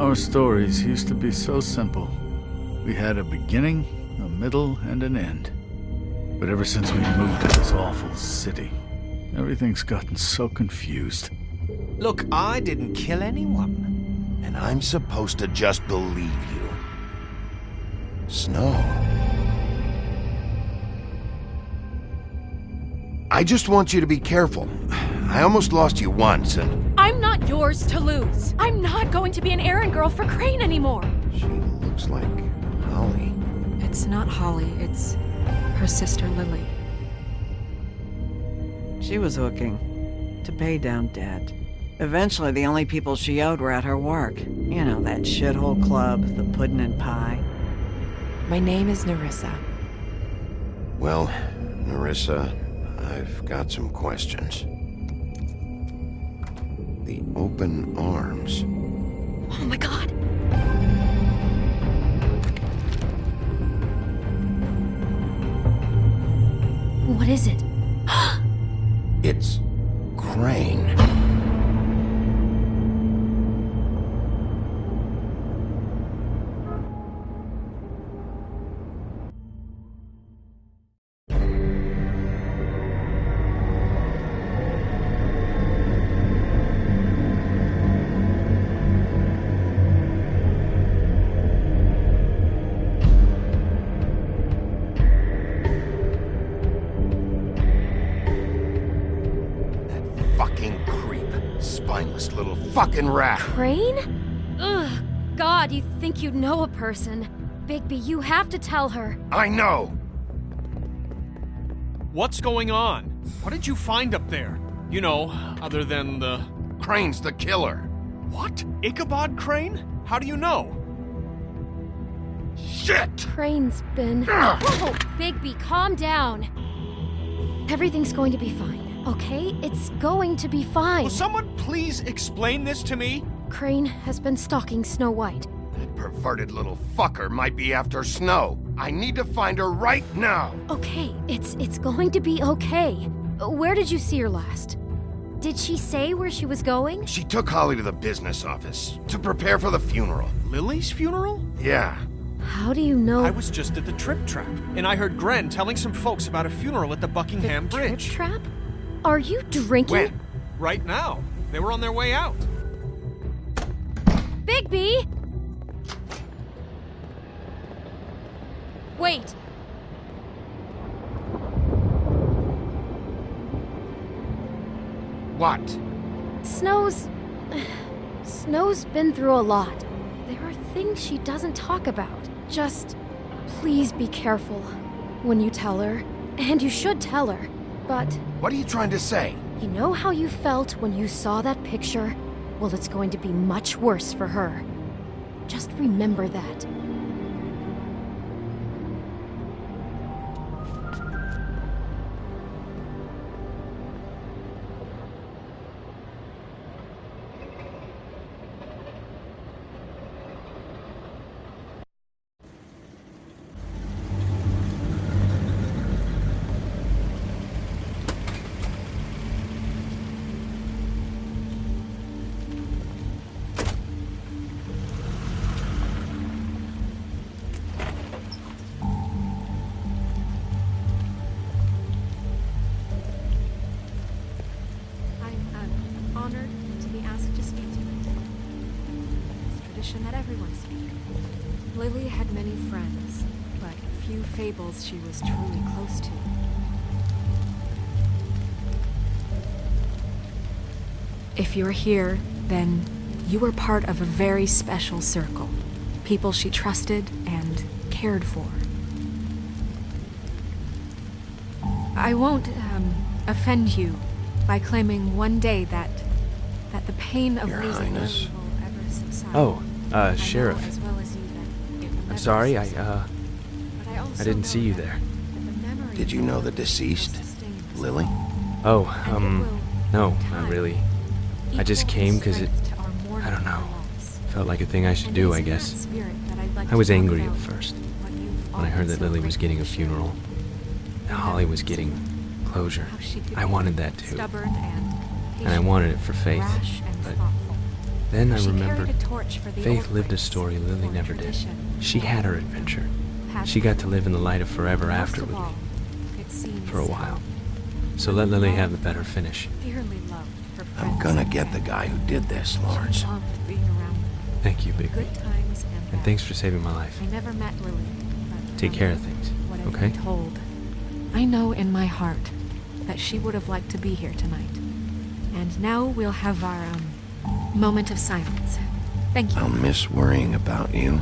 Our stories used to be so simple. We had a beginning, a middle, and an end. But ever since we moved to this awful city, everything's gotten so confused. Look, I didn't kill anyone. And I'm supposed to just believe you. Snow. I just want you to be careful. I almost lost you once, and... I'm not yours to lose. I'm not going to be an errand girl for Crane anymore. She looks like Holly. It's not Holly, it's her sister Lily. She was hooking to pay down debt. Eventually, the only people she owed were at her work. You know, that shithole club, the puddin' and pie. My name is Nerissa. Well, Nerissa, I've got some questions. The open arms. Oh my god. What is it? It's Crane. Fucking creep. Spineless little fucking rat. Crane? Ugh. God, you think you'd know a person. Bigby, you have to tell her. I know. What's going on? What did you find up there? You know, other than the... Crane's the killer. What? Ichabod Crane? How do you know? Shit! Crane's been... Whoa! Bigby, calm down. Everything's going to be fine. Okay, it's going to be fine. Will someone please explain this to me? Crane has been stalking Snow White. That perverted little fucker might be after Snow. I need to find her right now. Okay, it's going to be okay. Where did you see her last? Did she say where she was going? She took Holly to the business office to prepare for the funeral. Lily's funeral? Yeah. How do you know? I was just at the Trip Trap, and I heard Gren telling some folks about a funeral at the Buckingham Bridge. Trip Trap? Are you drinking? When? Right now. They were on their way out. Bigby! Wait. What? Snow's been through a lot. There are things she doesn't talk about. Just please be careful when you tell her. And you should tell her. But What are you trying to say? you know how you felt when you saw that picture? Well, it's going to be much worse for her. Just remember that. I'm honored to be asked to speak to you. It's tradition that everyone speak. Lily had many friends, but few Fables she was truly close to. If you're here, then you were part of a very special circle. People she trusted and cared for. I won't, offend you by claiming one day that the pain of Your losing Highness. Lily will ever subside. Oh, I know Sheriff. as well as you that it will I'm never sorry, subside. But also I didn't see you know there. that the memory Did you know the will deceased? sustain us. Lily? Oh, And it will, no, in not time, really. I just equal came the 'cause strength to our mourning I don't know. loss. Felt like a thing I should And do, it's I in that guess. spirit that I'd like I to was talk angry about at first, what you've when I heard always that Lily was getting a gratefully funeral. shared. And Holly was getting closure. How she could I be wanted that too. stubborn and And I wanted it for Faith, rash and but thoughtful. Then I She remembered carried a torch for the Faith old lived a ways, story Lily for never did. tradition. She had her adventure. Had She got to live in the light of forever most after of with me. all, it seems For a while. So let Lily have the better finish. dearly loved her I'm friends gonna and get the family. guy who did this, She Lawrence. loved being around them. Thank you, Bigby. Good times and bad. And thanks for saving my life. I never met Lily, but Take from care of things, what I've okay? been told, I know in my heart that she would have liked to be here tonight. And now we'll have our moment of silence. Thank you. I'll miss worrying about you.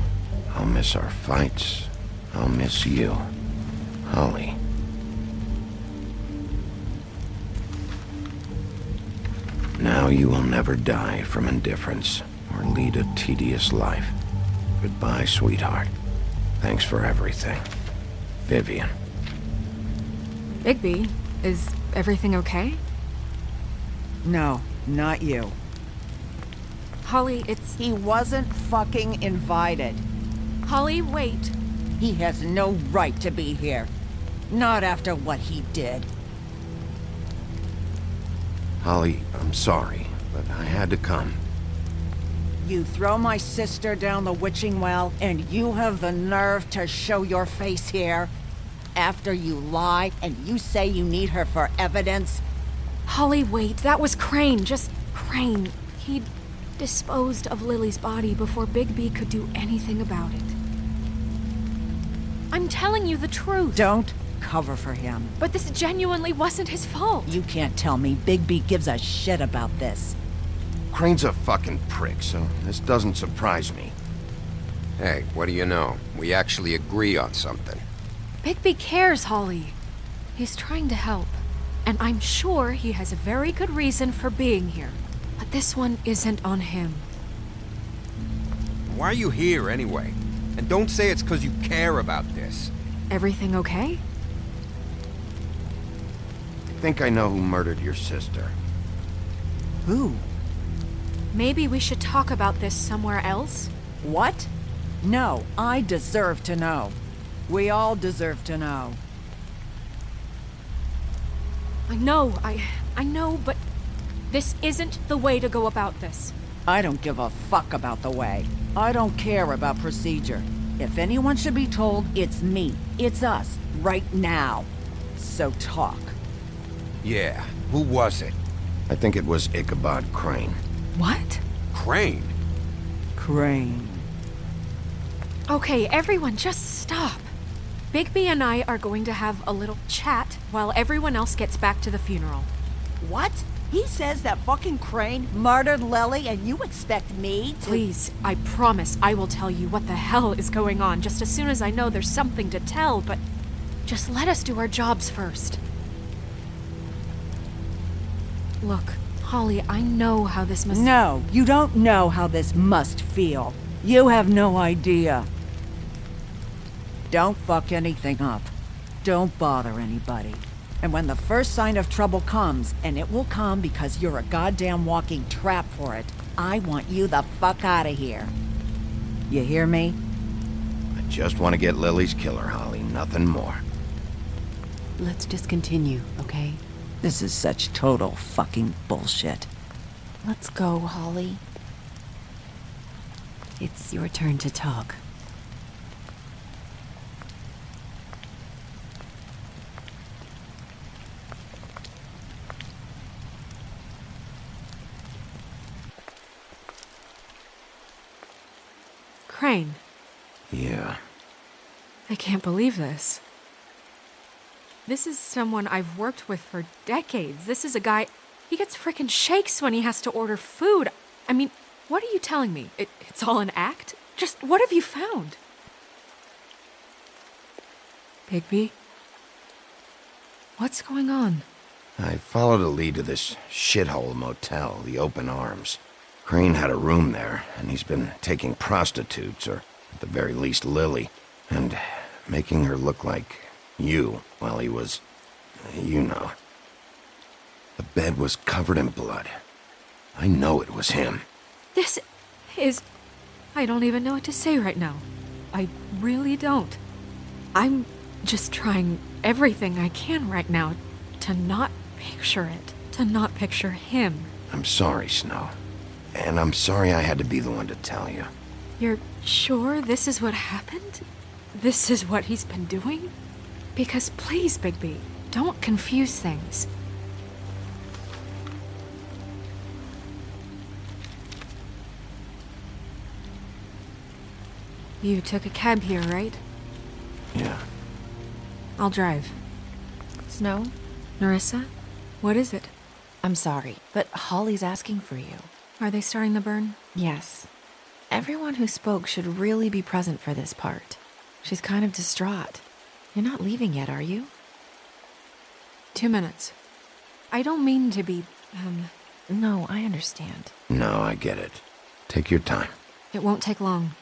I'll miss our fights. I'll miss you. Holly. Now you will never die from indifference or lead a tedious life. Goodbye, sweetheart. Thanks for everything. Vivian. Bigby, is everything okay? No, not you. Holly, it's... He wasn't fucking invited. Holly, wait. He has no right to be here. Not after what he did. Holly, I'm sorry, but I had to come. You throw my sister down the witching well, and you have the nerve to show your face here? After you lie, and you say you need her for evidence? Holly, wait. That was Crane. Just Crane. He'd disposed of Lily's body before Bigby could do anything about it. I'm telling you the truth. Don't cover for him. But this genuinely wasn't his fault. You can't tell me Bigby gives a shit about this. Crane's a fucking prick, so this doesn't surprise me. Hey, what do you know? We actually agree on something. Bigby cares, Holly. He's trying to help. And I'm sure he has a very good reason for being here. But this one isn't on him. Why are you here anyway? And don't say it's because you care about this. Everything okay? I think I know who murdered your sister. Who? Maybe we should talk about this somewhere else? What? No, I deserve to know. We all deserve to know. I know, but this isn't the way to go about this. I don't give a fuck about the way. I don't care about procedure. If anyone should be told, it's me. It's us. Right now. So talk. Yeah, who was it? I think it was Ichabod Crane. What? Crane? Crane. Okay, everyone, just stop. Bigby and I are going to have a little chat while everyone else gets back to the funeral. What? He says that fucking Crane murdered Lily and you expect me to— Please, I promise I will tell you what the hell is going on just as soon as I know there's something to tell, but just let us do our jobs first. Look, Holly, I know how this must— No, you don't know how this must feel. You have no idea. Don't fuck anything up. Don't bother anybody. And when the first sign of trouble comes, and it will come because you're a goddamn walking trap for it, I want you the fuck out of here. You hear me? I just want to get Lily's killer, Holly, nothing more. Let's just continue, okay? This is such total fucking bullshit. Let's go, Holly. It's your turn to talk. Crane, Yeah. I can't believe this. This is someone I've worked with for decades. This is a guy, he gets frickin' shakes when he has to order food. I mean, what are you telling me? It's all an act? Just what have you found? Bigby? What's going on? I followed a lead to this shithole motel, the Open Arms. Crane had a room there, and he's been taking prostitutes, or at the very least Lily, and making her look like you while he was, you know. The bed was covered in blood. I know it was him. This is... I don't even know what to say right now. I really don't. I'm just trying everything I can right now to not picture it. To not picture him. I'm sorry, Snow. And I'm sorry I had to be the one to tell you. You're sure this is what happened? This is what he's been doing? Because please, Bigby, don't confuse things. You took a cab here, right? Yeah. I'll drive. Snow, Narissa? What is it? I'm sorry, but Holly's asking for you. Are they starting the burn? Yes. Everyone who spoke should really be present for this part. She's kind of distraught. You're not leaving yet, are you? 2 minutes. I don't mean to be, No, I understand. No, I get it. Take your time. It won't take long.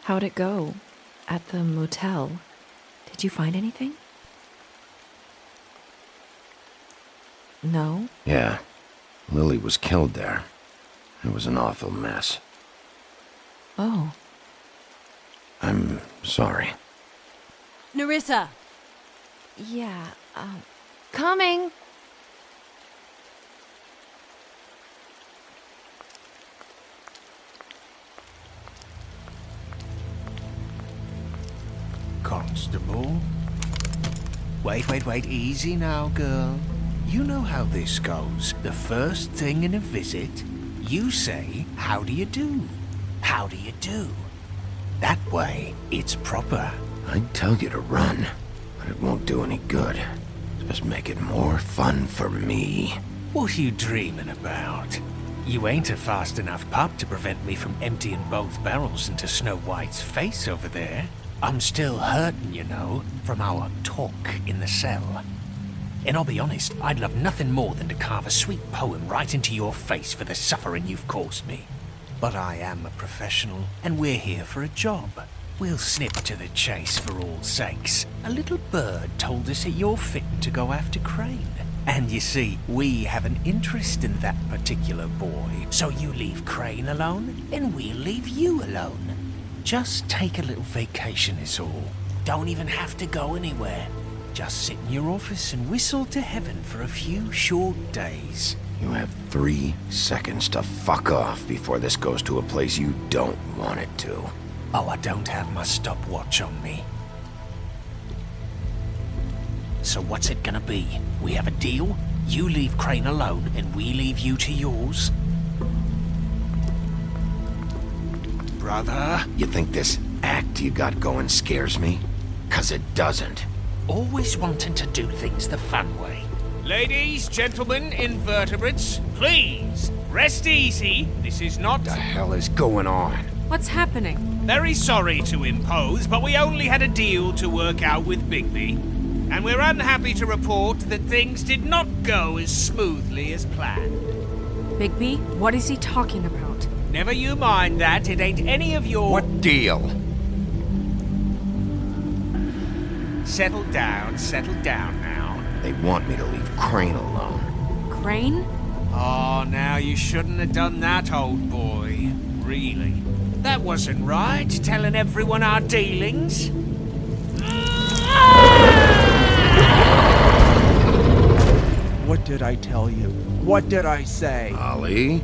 How'd it go? At the motel? Did you find anything? No? Yeah. Lily was killed there. It was an awful mess. Oh. I'm sorry. Narissa! Yeah, coming! Constable? Wait, easy now, girl. You know how this goes. The first thing in a visit, you say, "How do you do? How do you do?" That way, it's proper. I'd tell you to run, but it won't do any good. Just make it more fun for me. What are you dreaming about? You ain't a fast enough pup to prevent me from emptying both barrels into Snow White's face over there. I'm still hurting, you know, from our talk in the cell. And I'll be honest, I'd love nothing more than to carve a sweet poem right into your face for the suffering you've caused me. But I am a professional, and we're here for a job. We'll snip to the chase for all sakes. A little bird told us that you're fitting to go after Crane. And you see, we have an interest in that particular boy. So you leave Crane alone, and we'll leave you alone. Just take a little vacation is all. Don't even have to go anywhere. Just sit in your office and whistle to heaven for a few short days. You have 3 seconds to fuck off before this goes to a place you don't want it to. Oh, I don't have my stopwatch on me. So what's it gonna be? We have a deal? You leave Crane alone, and we leave you to yours? Brother? You think this act you got going scares me? 'Cause it doesn't. Always wanting to do things the fun way. Ladies, gentlemen, invertebrates, please, rest easy. This is not... The hell is going on? What's happening? Very sorry to impose, but we only had a deal to work out with Bigby. And we're unhappy to report that things did not go as smoothly as planned. Bigby, what is he talking about? Never you mind that, it ain't any of your... What deal? Settle down now. They want me to leave Crane alone. Crane? Oh, now you shouldn't have done that, old boy. Really. That wasn't right, telling everyone our dealings. What did I tell you? What did I say? Ollie?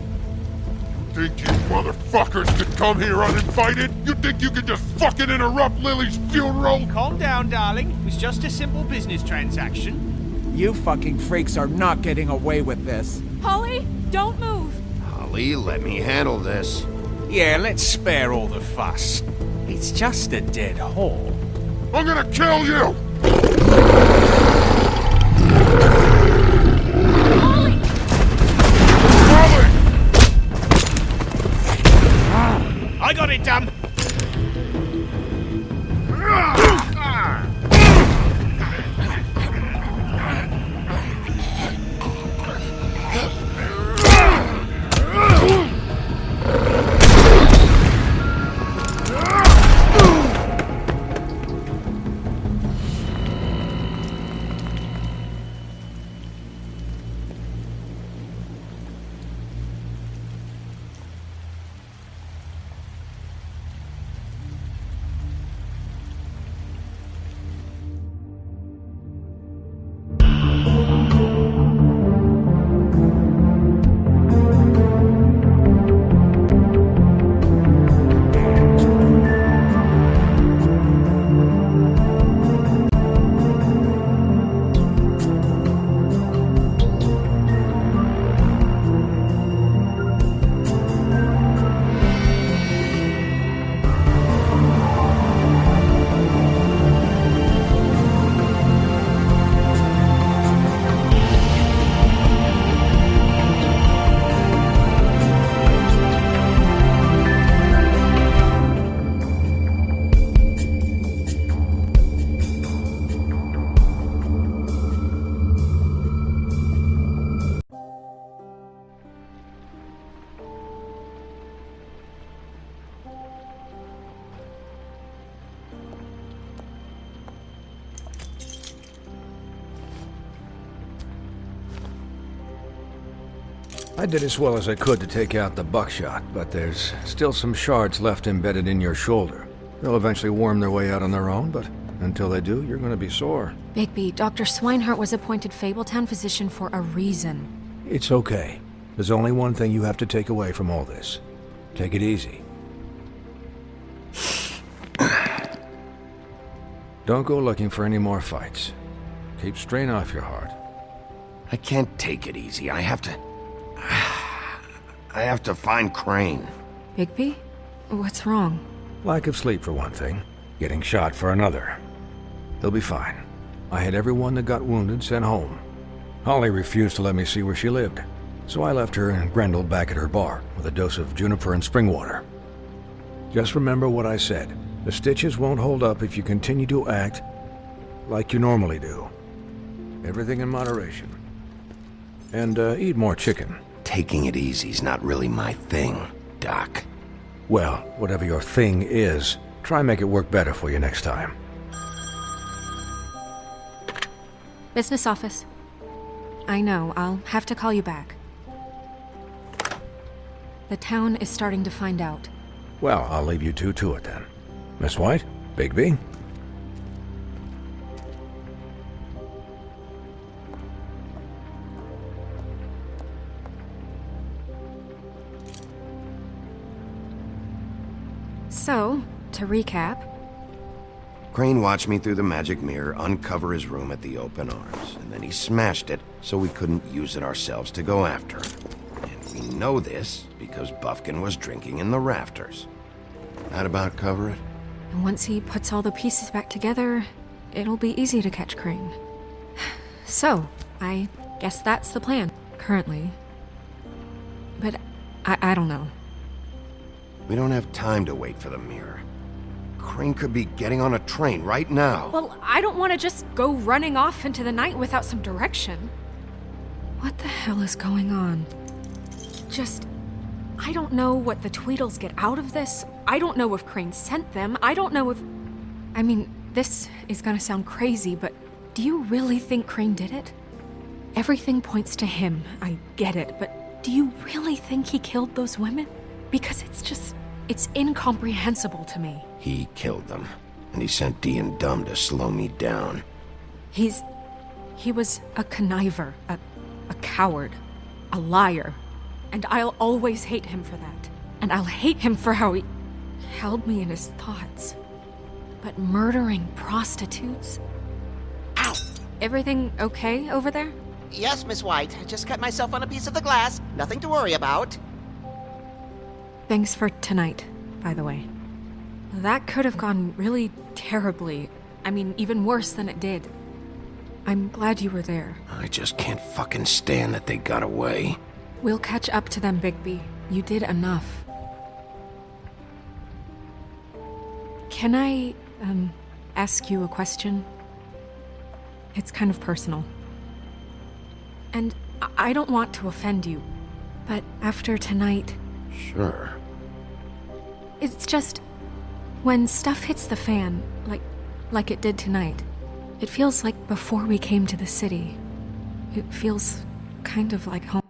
Think you motherfuckers could come here uninvited? You think you could just fucking interrupt Lily's funeral? Calm down, darling. It was just a simple business transaction. You fucking freaks are not getting away with this. Holly, don't move! Ollie, let me handle this. Yeah, let's spare all the fuss. It's just a dead hole. I'm gonna kill you! Holly! Holly! I got it done. I did as well as I could to take out the buckshot, but there's still some shards left embedded in your shoulder. They'll eventually worm their way out on their own, but until they do, you're gonna be sore. Bigby, Dr. Swinehart was appointed Fabletown physician for a reason. It's okay. There's only one thing you have to take away from all this. Take it easy. Don't go looking for any more fights. Keep strain off your heart. I can't take it easy. I have to... I have to find Crane. Bigby? What's wrong? Lack of sleep for one thing. Getting shot for another. He'll be fine. I had everyone that got wounded sent home. Holly refused to let me see where she lived, so I left her and Grendel back at her bar with a dose of juniper and spring water. Just remember what I said. The stitches won't hold up if you continue to act like you normally do. Everything in moderation. And eat more chicken. Taking it easy's not really my thing, Doc. Well, whatever your thing is, try and make it work better for you next time. Business office. I know, I'll have to call you back. The town is starting to find out. Well, I'll leave you two to it then. Miss White? Bigby? So, to recap... Crane watched me through the magic mirror uncover his room at the open arms, and then he smashed it so we couldn't use it ourselves to go after him. And we know this because Buffkin was drinking in the rafters. That about cover it? And once he puts all the pieces back together, it'll be easy to catch Crane. So, I guess that's the plan, currently. But I don't know. We don't have time to wait for the mirror. Crane could be getting on a train right now. Well, I don't want to just go running off into the night without some direction. What the hell is going on? I don't know what the Tweedles get out of this. I don't know if Crane sent them. I don't know if... I mean, this is gonna sound crazy, but do you really think Crane did it? Everything points to him, I get it, but do you really think he killed those women? Because it's incomprehensible to me. He killed them, and he sent Dee and Dumb to slow me down. He was a conniver, a coward, a liar, and I'll always hate him for that. And I'll hate him for how he held me in his thoughts. But murdering prostitutes? Ow! Everything okay over there? Yes, Miss White. I just cut myself on a piece of the glass. Nothing to worry about. Thanks for tonight, by the way. That could have gone really terribly. I mean, even worse than it did. I'm glad you were there. I just can't fucking stand that they got away. We'll catch up to them, Bigby. You did enough. Can I, ask you a question? It's kind of personal. And I don't want to offend you, but after tonight... Sure. It's just... when stuff hits the fan, like it did tonight, it feels like before we came to the city. It feels kind of like home.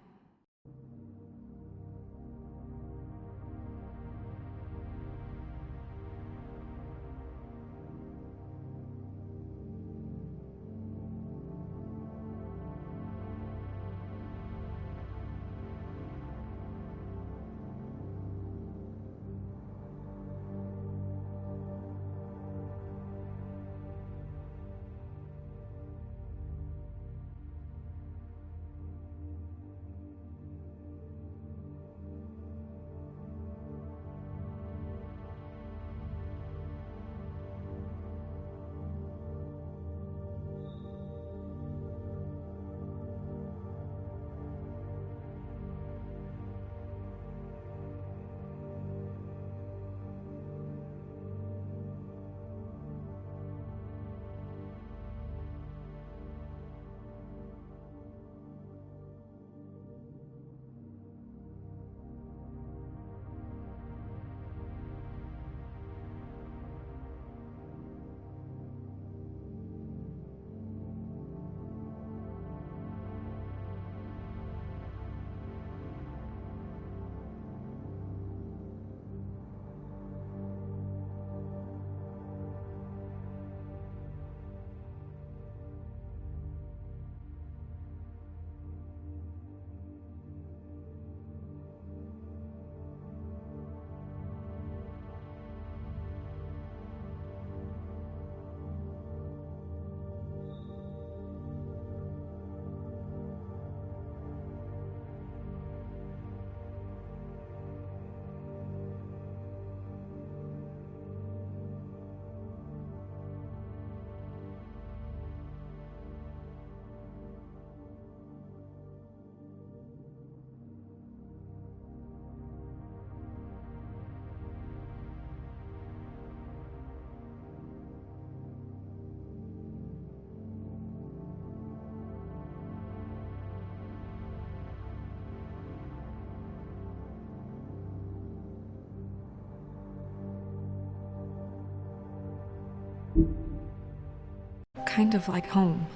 kind of like home.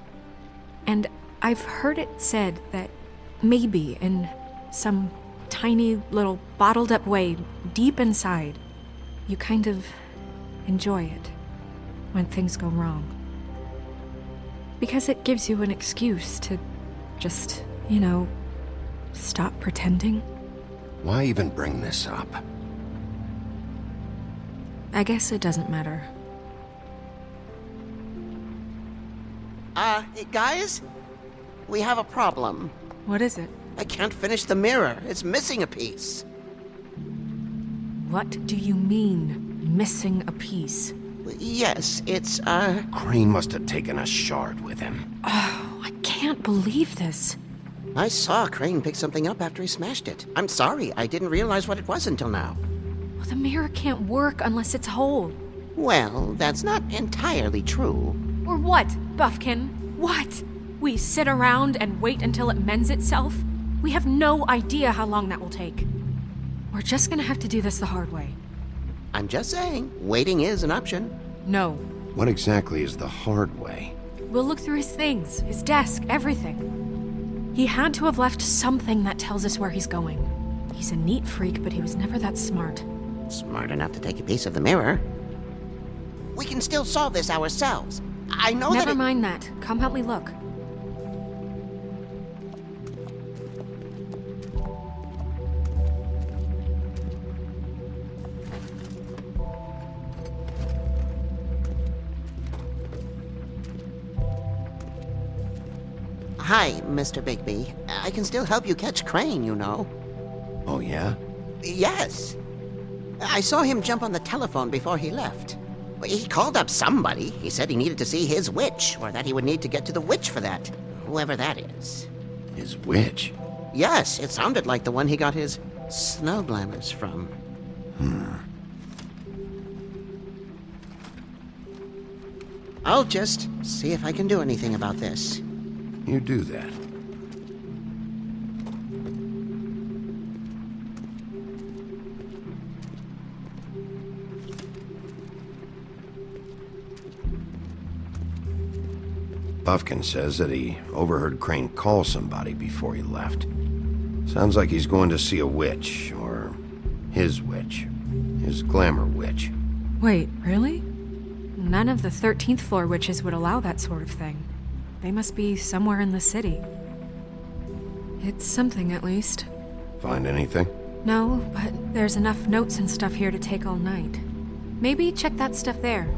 And I've heard it said that maybe in some tiny little bottled up way deep inside, you kind of enjoy it when things go wrong. Because it gives you an excuse to just, stop pretending. Why even bring this up? I guess it doesn't matter. Guys? We have a problem. What is it? I can't finish the mirror. It's missing a piece. What do you mean, missing a piece? Yes, it's, Crane must have taken a shard with him. Oh, I can't believe this. I saw Crane pick something up after he smashed it. I'm sorry, I didn't realize what it was until now. Well, the mirror can't work unless it's whole. Well, that's not entirely true. Or what, Buffkin? What? We sit around and wait until it mends itself? We have no idea how long that will take. We're just gonna have to do this the hard way. I'm just saying, waiting is an option. No. What exactly is the hard way? We'll look through his things, his desk, everything. He had to have left something that tells us where he's going. He's a neat freak, but he was never that smart. Smart enough to take a piece of the mirror. We can still solve this ourselves. I know Never mind that. Come help me look. Hi, Mr. Bigby. I can still help you catch Crane, you know. Oh, yeah? Yes. I saw him jump on the telephone before he left. He called up somebody. He said he needed to see his witch, or that he would need to get to the witch for that. Whoever that is. His witch? Yes, it sounded like the one he got his snow glamours from. I'll just see if I can do anything about this. You do that. Buffkin says that he overheard Crane call somebody before he left. Sounds like he's going to see a witch, or his witch. His glamour witch. Wait, really? None of the 13th floor witches would allow that sort of thing. They must be somewhere in the city. It's something, at least. Find anything? No, but there's enough notes and stuff here to take all night. Maybe check that stuff there.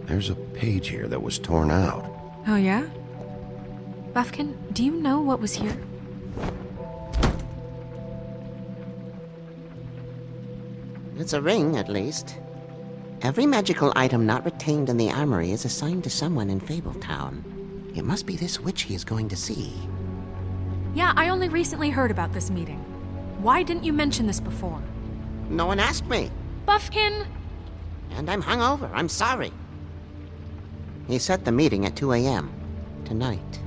There's a page here that was torn out. Oh, yeah? Buffkin, do you know what was here? It's a ring, at least. Every magical item not retained in the armory is assigned to someone in Fabletown. It must be this witch he is going to see. Yeah, I only recently heard about this meeting. Why didn't you mention this before? No one asked me. Buffkin! And I'm hungover. I'm sorry. He set the meeting at 2 a.m. tonight.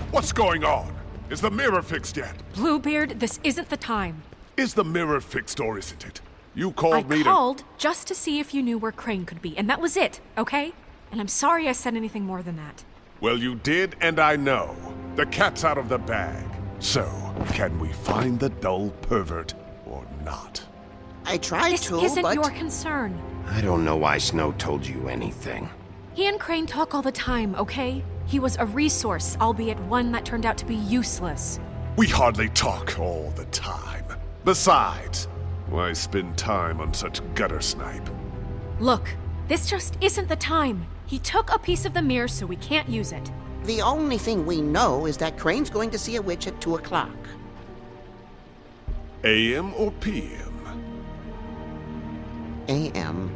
What's going on? Is the mirror fixed yet? Bluebeard, this isn't the time. Is the mirror fixed or isn't it? You called me I called just to see if you knew where Crane could be, and that was it, okay? And I'm sorry I said anything more than that. Well, you did, and I know. The cat's out of the bag. So, can we find the dull pervert or not? I tried to, but... This isn't your concern. I don't know why Snow told you anything. He and Crane talk all the time, okay? He was a resource, albeit one that turned out to be useless. We hardly talk all the time. Besides, why spend time on such gutter snipe? Look, this just isn't the time. He took a piece of the mirror, so we can't use it. The only thing we know is that Crane's going to see a witch at 2 o'clock. AM or PM? AM.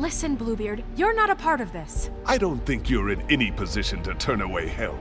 Listen, Bluebeard, you're not a part of this. I don't think you're in any position to turn away help.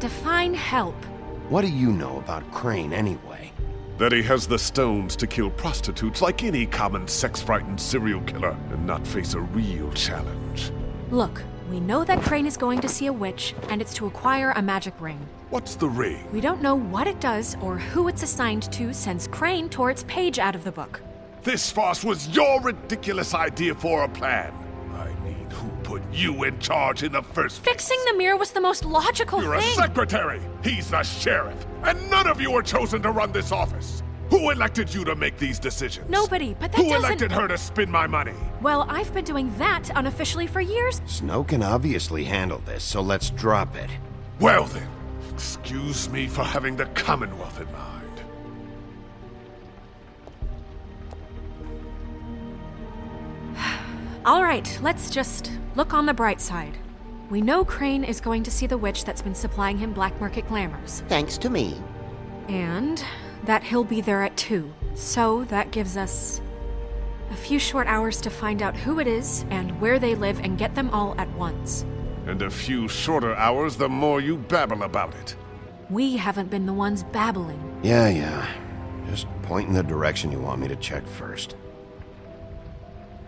Define help. What do you know about Crane anyway? That he has the stones to kill prostitutes like any common sex-frightened serial killer and not face a real challenge. Look, we know that Crane is going to see a witch, and it's to acquire a magic ring. What's the ring? We don't know what it does or who it's assigned to since Crane tore its page out of the book. This farce was your ridiculous idea for a plan. I mean, who put you in charge in the first place? Fixing the mirror was the most logical You're thing. a secretary! He's the sheriff! And none of you were chosen to run this office! Who elected you to make these decisions? Nobody, but that Who doesn't... elected her to spend my money? Well, I've been doing that unofficially for years. Snow can obviously handle this, so let's drop it. Well then, excuse me for having the Commonwealth in mind. All right, let's just look on the bright side. We know Crane is going to see the witch that's been supplying him black market glamours. Thanks to me. And that he'll be there at 2. So that gives us a few short hours to find out who it is and where they live and get them all at once. And a few shorter hours the more you babble about it. We haven't been the ones babbling. Yeah. Just point in the direction you want me to check first.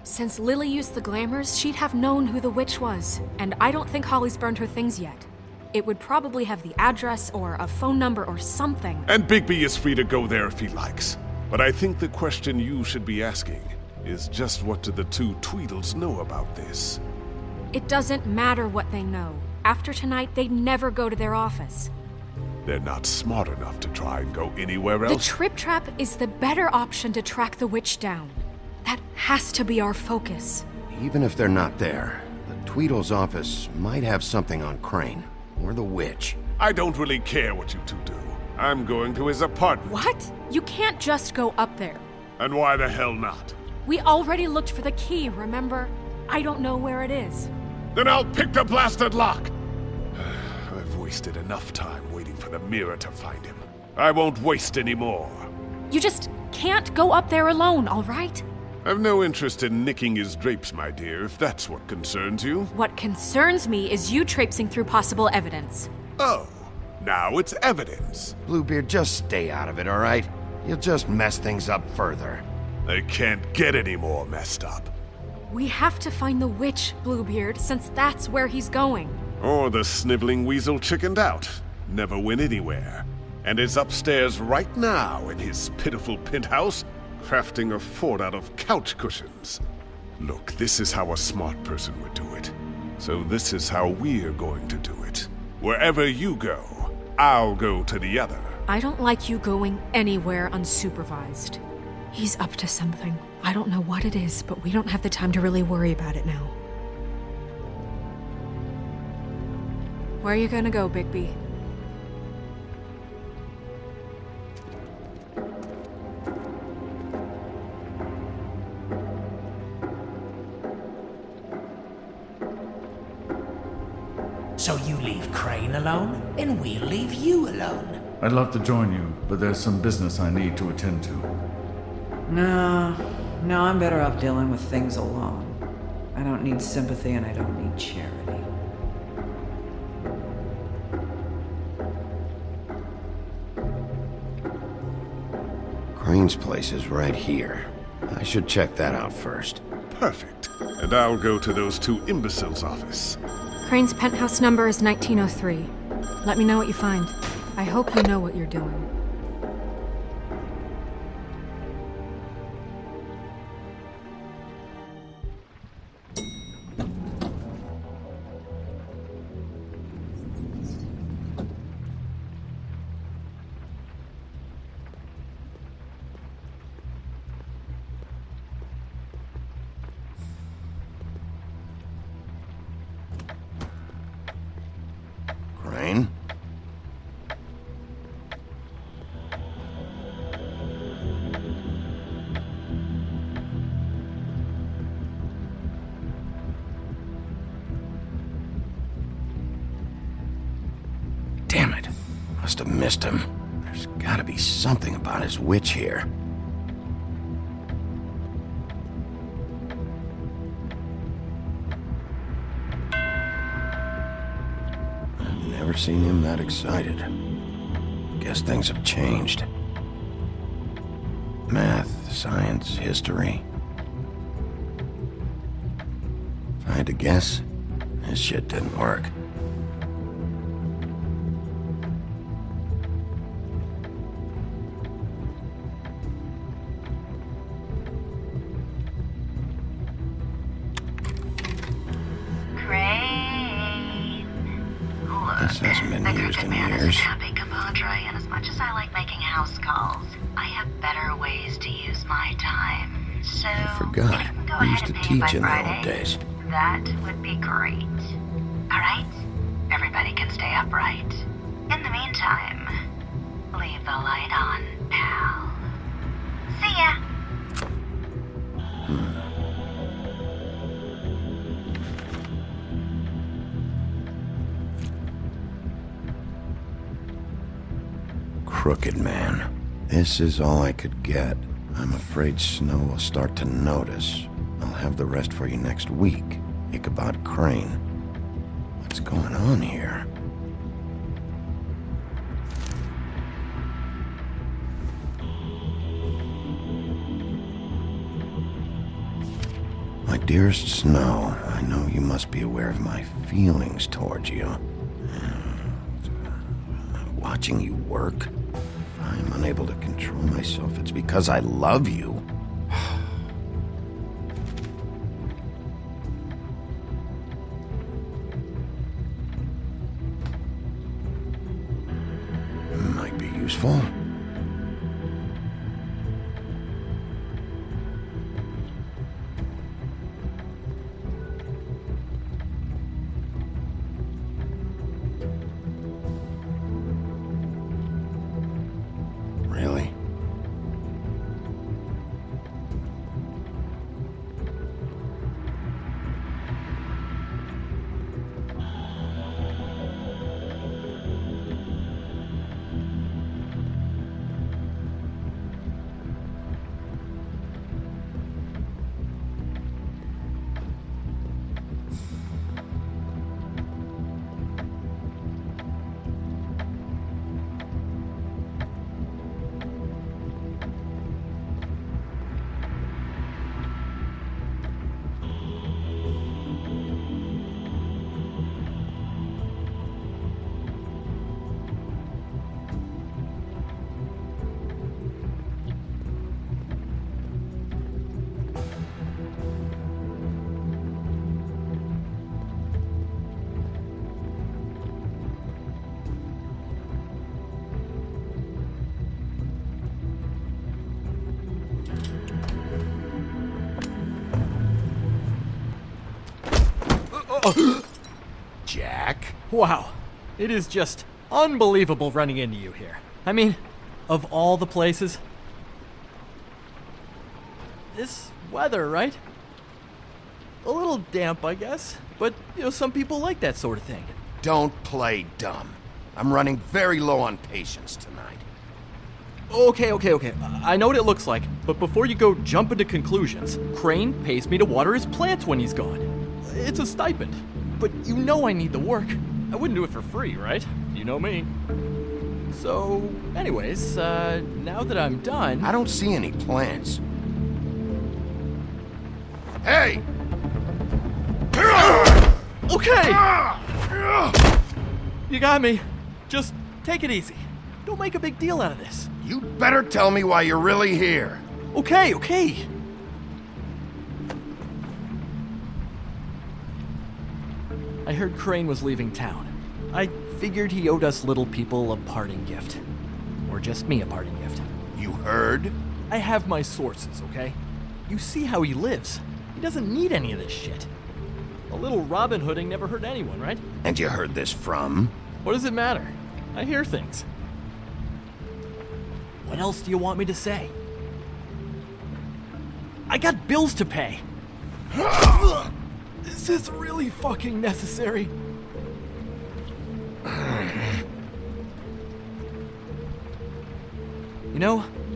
Since Lily used the glamours, she'd have known who the witch was, and I don't think Holly's burned her things yet. It would probably have the address or a phone number or something. And Bigby is free to go there if he likes. But I think the question you should be asking is just what do the two Tweedles know about this? It doesn't matter what they know. After tonight, they'd never go to their office. They're not smart enough to try and go anywhere The else. Trip Trap is the better option to track the witch down. That has to be our focus. Even if they're not there, the Tweedle's office might have something on Crane, or the witch. I don't really care what you two do. I'm going to his apartment. What? You can't just go up there. And why the hell not? We already looked for the key, remember? I don't know where it is. Then I'll pick the blasted lock! I've wasted enough time waiting for the mirror to find him. I won't waste any more. You just can't go up there alone, all right? I've no interest in nicking his drapes, my dear, if that's what concerns you. What concerns me is you traipsing through possible evidence. Oh, now it's evidence. Bluebeard, just stay out of it, all right? You'll just mess things up further. I can't get any more messed up. We have to find the witch, Bluebeard, since that's where he's going. Or the sniveling weasel chickened out, never went anywhere, and is upstairs right now in his pitiful penthouse, crafting a fort out of couch cushions. Look, this is how a smart person would do it. So this is how we're going to do it. Wherever you go, I'll go to the other. I don't like you going anywhere unsupervised. He's up to something. I don't know what it is, but we don't have the time to really worry about it now. Where are you gonna go, Bigby? So you leave Crane alone, and we'll leave you alone. I'd love to join you, but there's some business I need to attend to. No, I'm better off dealing with things alone. I don't need sympathy and I don't need charity. Crane's place is right here. I should check that out first. Perfect. And I'll go to those two imbeciles' office. Crane's penthouse number is 1903. Let me know what you find. I hope you know what you're doing. Crane? Damn it. Must have missed him. There's gotta be something about his witch here. never seen him that excited. Guess things have changed. Math, science, history. If I had to guess, his shit didn't work. This hasn't been used in years. Happy compadre, and as much as I like making house calls, I have better ways to use my time. So I forgot. Go I used ahead to and pay by teach in the Friday. old days. That would be great. All right? Everybody can stay upright. In the meantime, leave the light on, pal. See ya! Crooked man. This is all I could get. I'm afraid Snow will start to notice. I'll have the rest for you next week. Ichabod Crane. What's going on here? My dearest Snow, I know you must be aware of my feelings towards you. Watching you work, if I'm unable to control myself, it's because I love you. Might be useful. Really? Jack? Wow. It is just unbelievable running into you here. I mean, of all the places. This weather, right? A little damp, I guess. But, some people like that sort of thing. Don't play dumb. I'm running very low on patience tonight. Okay. I know what it looks like, but before you go jumping to conclusions, Crane pays me to water his plants when he's gone. It's a stipend, but I need the work. I wouldn't do it for free, right? You know me. So, anyways, now that I'm done... I don't see any plants. Hey! Okay! You got me. Just take it easy. Don't make a big deal out of this. You'd better tell me why you're really here. Okay. I heard Crane was leaving town. I figured he owed us little people a parting gift. Or just me a parting gift. You heard? I have my sources, okay? You see how he lives. He doesn't need any of this shit. A little Robin Hooding never hurt anyone, right? And you heard this from? What does it matter? I hear things. What else do you want me to say? I got bills to pay. Is this really fucking necessary?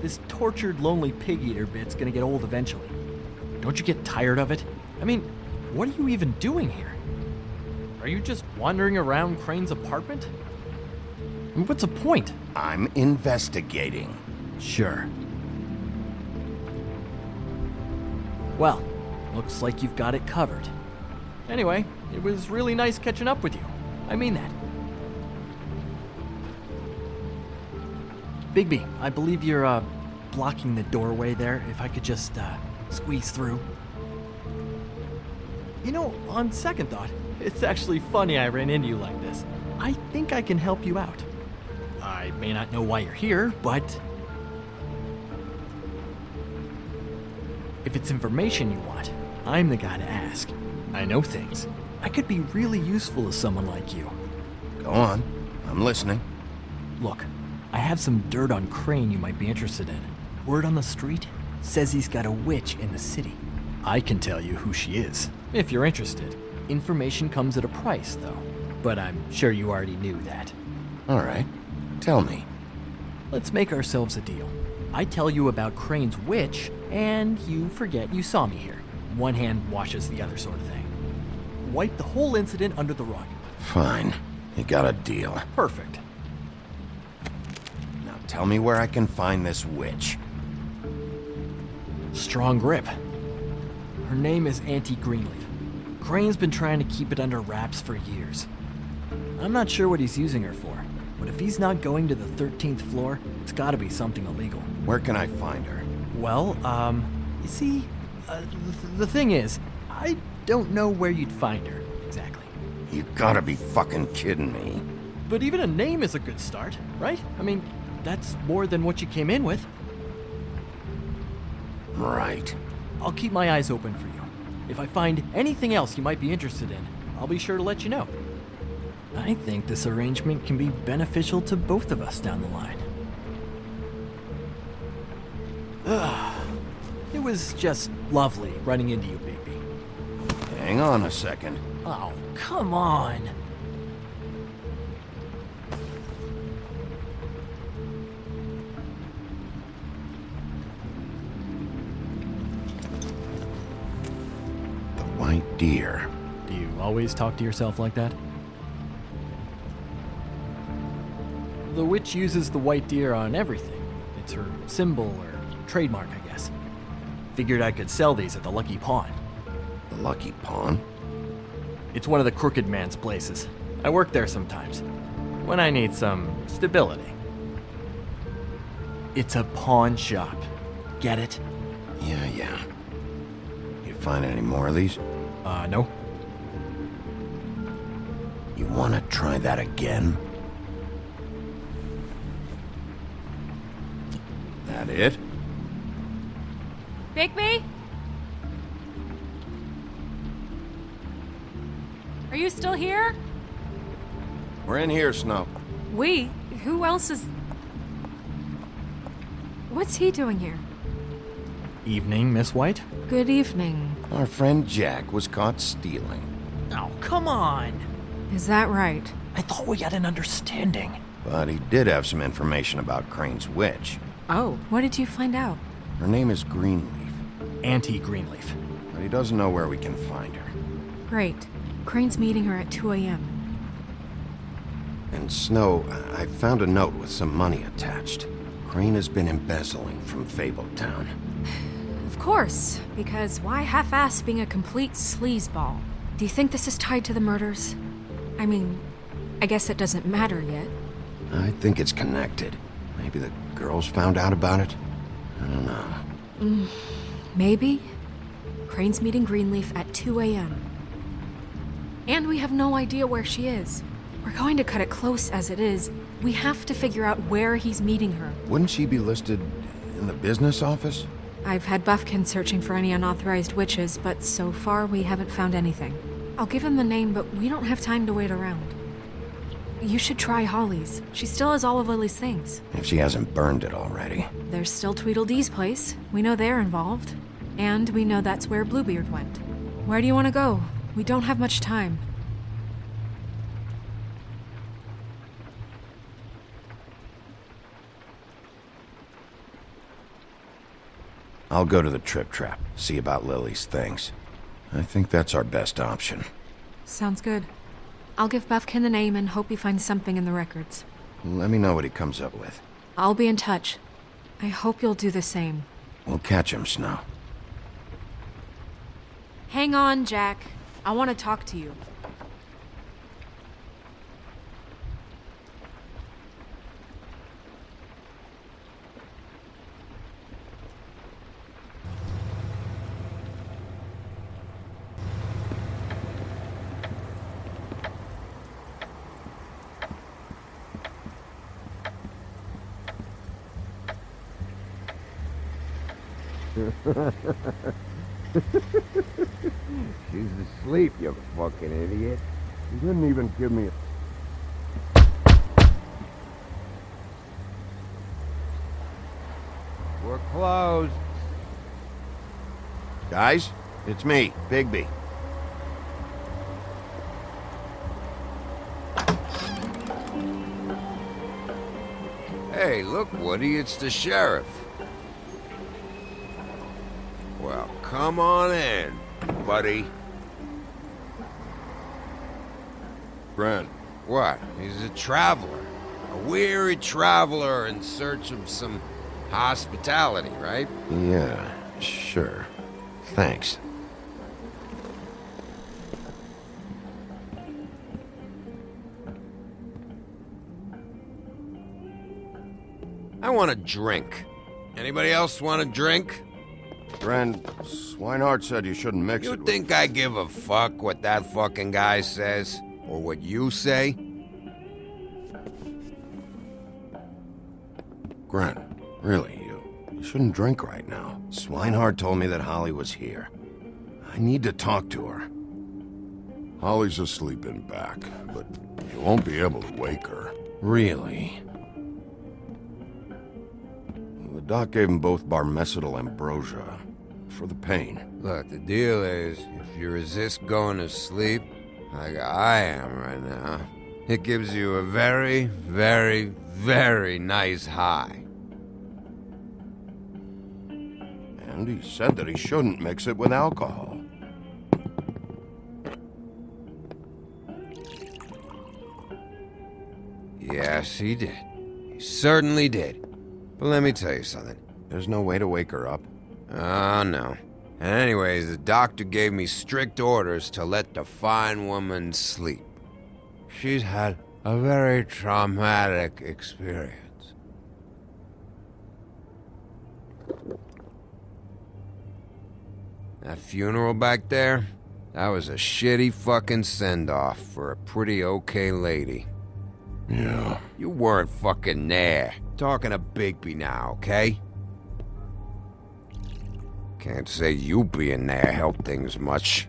This tortured, lonely pig-eater bit's gonna get old eventually. Don't you get tired of it? I mean, what are you even doing here? Are you just wandering around Crane's apartment? What's the point? I'm investigating. Sure. Well, looks like you've got it covered. Anyway, it was really nice catching up with you. I mean that. Bigby, I believe you're, blocking the doorway there. If I could just, squeeze through. You know, on second thought, it's actually funny I ran into you like this. I think I can help you out. I may not know why you're here, but if it's information you want, I'm the guy to ask. I know things. I could be really useful to someone like you. Go on. I'm listening. Look, I have some dirt on Crane you might be interested in. Word on the street says he's got a witch in the city. I can tell you who she is, if you're interested. Information comes at a price, though. But I'm sure you already knew that. All right. Tell me. Let's make ourselves a deal. I tell you about Crane's witch, and you forget you saw me here. One hand washes the other sort of thing. Wipe the whole incident under the rug. Fine. You got a deal. Perfect. Now tell me where I can find this witch. Strong grip. Her name is Auntie Greenleaf. Crane's been trying to keep it under wraps for years. I'm not sure what he's using her for, but if he's not going to the 13th floor, it's gotta be something illegal. Where can I find her? Well, you see, the thing is, I don't know where you'd find her, exactly. You gotta be fucking kidding me. But even a name is a good start, right? I mean, that's more than what you came in with. Right. I'll keep my eyes open for you. If I find anything else you might be interested in, I'll be sure to let you know. I think this arrangement can be beneficial to both of us down the line. It was just lovely running into you, Bigby. Hang on a second. Oh, come on. The white deer. Do you always talk to yourself like that? The witch uses the white deer on everything. It's her symbol or trademark, I guess. Figured I could sell these at the Lucky Pawn. The Lucky Pawn? It's one of the crooked man's places. I work there sometimes, when I need some stability. It's a pawn shop. Get it? Yeah. You find any more of these? No. You wanna try that again? That it? Bigby? Are you still here? We're in here, Snow. We? Who else is... What's he doing here? Evening, Miss White. Good evening. Our friend Jack was caught stealing. Oh, come on. Is that right? I thought we had an understanding. But he did have some information about Crane's witch. Oh, what did you find out? Her name is Greenleaf. Auntie Greenleaf. But he doesn't know where we can find her. Great. Crane's meeting her at 2 a.m. And Snow, I found a note with some money attached. Crane has been embezzling from Fabletown. Of course, because why half-ass being a complete sleazeball? Do you think this is tied to the murders? I mean, I guess it doesn't matter yet. I think it's connected. Maybe the girls found out about it? I don't know. Maybe. Crane's meeting Greenleaf at 2 a.m. And we have no idea where she is. We're going to cut it close as it is. We have to figure out where he's meeting her. Wouldn't she be listed in the business office? I've had Buffkin searching for any unauthorized witches, but so far we haven't found anything. I'll give him the name, but we don't have time to wait around. You should try Holly's. She still has all of Lily's things. If she hasn't burned it already. There's still Tweedledee's place. We know they're involved. And we know that's where Bluebeard went. Where do you want to go? We don't have much time. I'll go to the Trip Trap, see about Lily's things. I think that's our best option. Sounds good. I'll give Buffkin the name and hope he finds something in the records. Let me know what he comes up with. I'll be in touch. I hope you'll do the same. We'll catch him, Snow. Hang on, Jack. I want to talk to you. She's asleep, you fucking idiot. You didn't even give me a... We're closed. Guys, it's me, Bigby. Hey, look, Woody, it's the sheriff. Well, come on in, buddy. Grant. What? He's a traveler. A weary traveler in search of some hospitality, right? Yeah, sure. Thanks. I want a drink. Anybody else want a drink? Friend, Swinehart said you shouldn't mix it You with... think I give a fuck what that fucking guy says? Or what you say? Grant, really, you shouldn't drink right now. Swinehart told me that Holly was here. I need to talk to her. Holly's asleep in back, but you won't be able to wake her. Really? The doc gave them both barmecidal ambrosia for the pain. Look, the deal is, if you resist going to sleep, like I am right now, it gives you a very, very, very nice high. And he said that he shouldn't mix it with alcohol. Yes, he did. He certainly did. But let me tell you something. There's no way to wake her up? Oh, no. And anyways, the doctor gave me strict orders to let the fine woman sleep. She's had a very traumatic experience. That funeral back there, that was a shitty fucking send-off for a pretty okay lady. Yeah. You weren't fucking there. Talking to Bigby now, okay? Can't say you being there helped things much.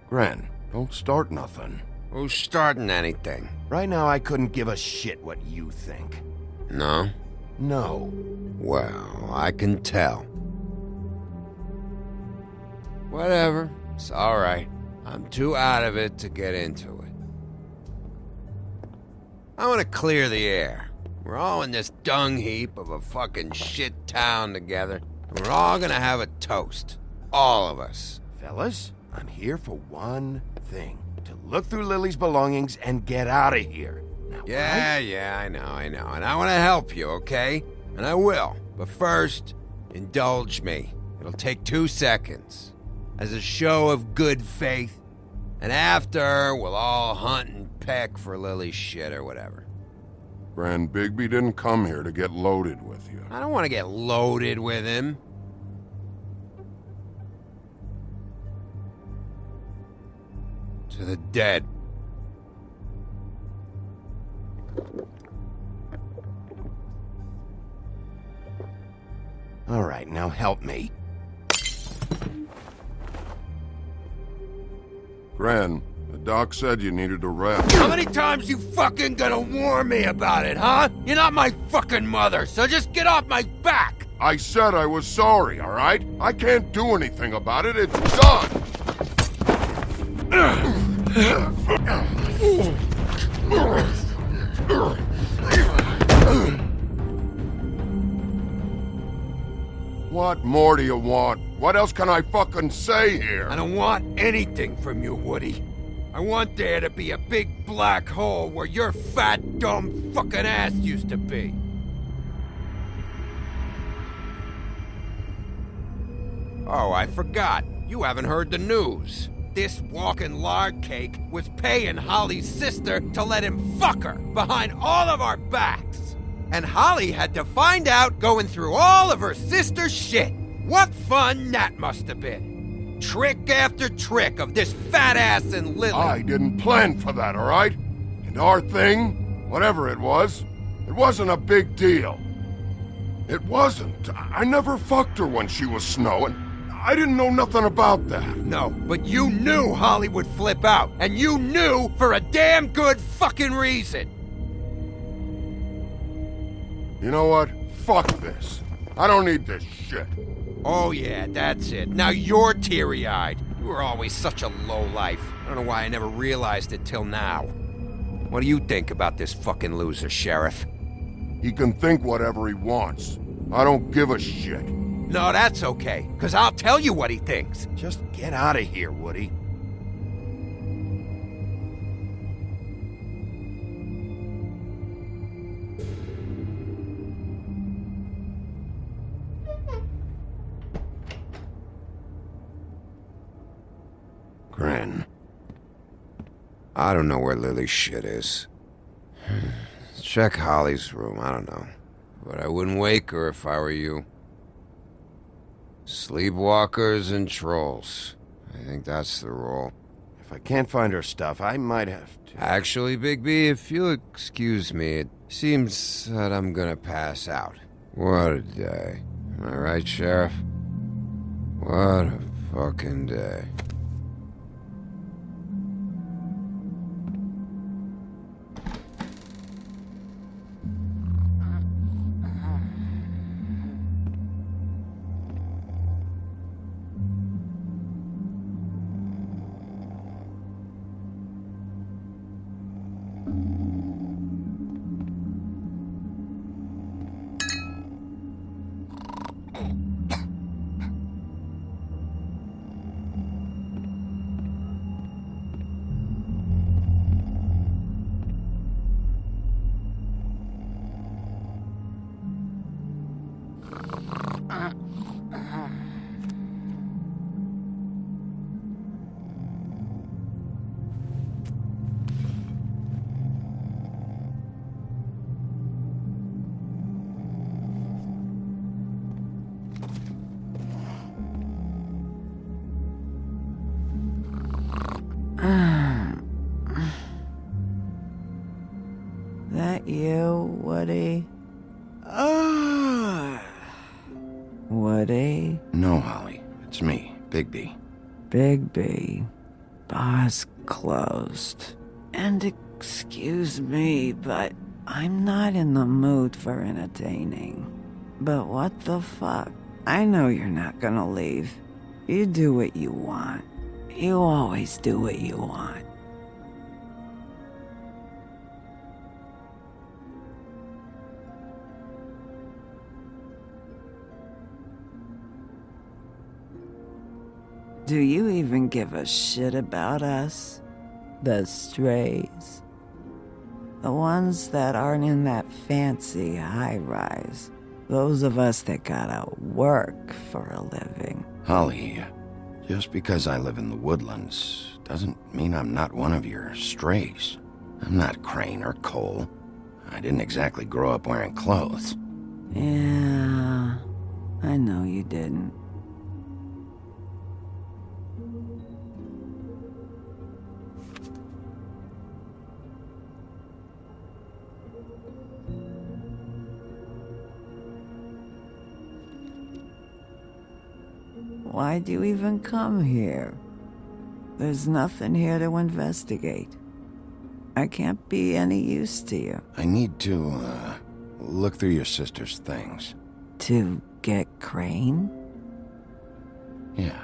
Gran, don't start nothing. Who's starting anything? Right now, I couldn't give a shit what you think. No? No. Well, I can tell. Whatever. It's alright. I'm too out of it to get into it. I want to clear the air. We're all in this dung heap of a fucking shit town together, and we're all gonna have a toast. All of us. Fellas, I'm here for one thing. To look through Lily's belongings and get out of here. Now, Yeah, I know. And I want to help you, okay? And I will. But first, indulge me. It'll take 2 seconds. As a show of good faith. And after, we'll all hunt and peck for Lily's shit or whatever. Gran, Bigby didn't come here to get loaded with you. I don't want to get loaded with him. To the dead. All right, now help me. Gran, the doc said you needed a rest. How many times you fucking gonna warn me about it, huh? You're not my fucking mother, so just get off my back! I said I was sorry, all right? I can't do anything about it. It's done! What more do you want? What else can I fucking say here? I don't want anything from you, Woody. I want there to be a big black hole where your fat, dumb fucking ass used to be. Oh, I forgot. You haven't heard the news. This walking lard cake was paying Holly's sister to let him fuck her behind all of our backs. And Holly had to find out going through all of her sister's shit. What fun that must have been. Trick after trick of this fat ass and Lily. I didn't plan for that, all right? And our thing, whatever it wasn't a big deal. It wasn't. I never fucked her when she was snowing. I didn't know nothing about that. No, but you knew Holly would flip out. And you knew for a damn good fucking reason. You know what? Fuck this. I don't need this shit. Oh yeah, that's it. Now you're teary-eyed. You were always such a lowlife. I don't know why I never realized it till now. What do you think about this fucking loser, Sheriff? He can think whatever he wants. I don't give a shit. No, that's okay, because I'll tell you what he thinks. Just get out of here, Woody. Grin. I don't know where Lily's shit is. Check Holly's room, I don't know. But I wouldn't wake her if I were you. Sleepwalkers and trolls. I think that's the rule. If I can't find her stuff, I might have to... Actually, Big B, if you'll excuse me, it seems that I'm gonna pass out. What a day. Am I right, Sheriff? What a fucking day. That you, Woody? Woody? No, Holly. It's me, Big B. Big B. Bar's closed. And excuse me, but I'm not in the mood for entertaining. But what the fuck? I know you're not gonna leave. You do what you want. You always do what you want. Do you even give a shit about us? The strays? The ones that aren't in that fancy high-rise. Those of us that gotta work for a living. Holly, just because I live in the woodlands doesn't mean I'm not one of your strays. I'm not Crane or Cole. I didn't exactly grow up wearing clothes. Yeah, I know you didn't. Why'd you even come here? There's nothing here to investigate. I can't be any use to you. I need to, look through your sister's things. To get Crane? Yeah.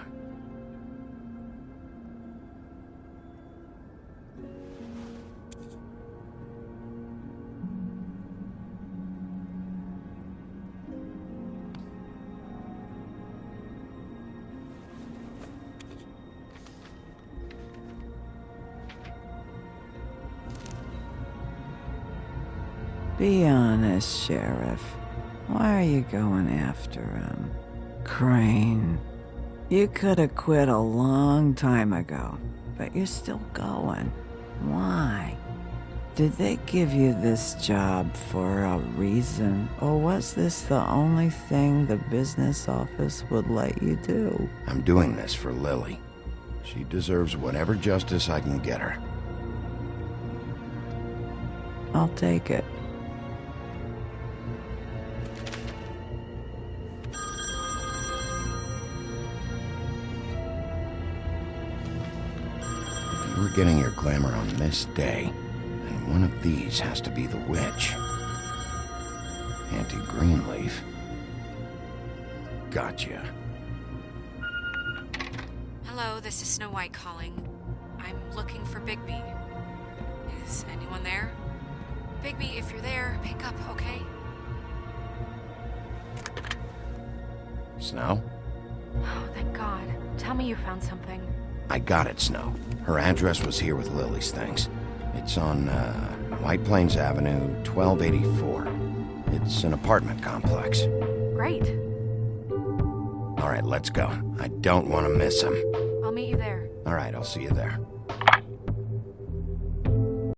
Be honest, Sheriff. Why are you going after him? Crane. You could have quit a long time ago, but you're still going. Why? Did they give you this job for a reason, or was this the only thing the business office would let you do? I'm doing this for Lily. She deserves whatever justice I can get her. I'll take it. If you were getting your glamour on this day, then one of these has to be the witch. Auntie Greenleaf. Gotcha. Hello, this is Snow White calling. I'm looking for Bigby. Is anyone there? Bigby, if you're there, pick up, okay? Snow? Oh, thank God. Tell me you found something. I got it, Snow. Her address was here with Lily's things. It's on, White Plains Avenue, 1284. It's an apartment complex. Great. All right, let's go. I don't want to miss him. I'll meet you there. All right, I'll see you there.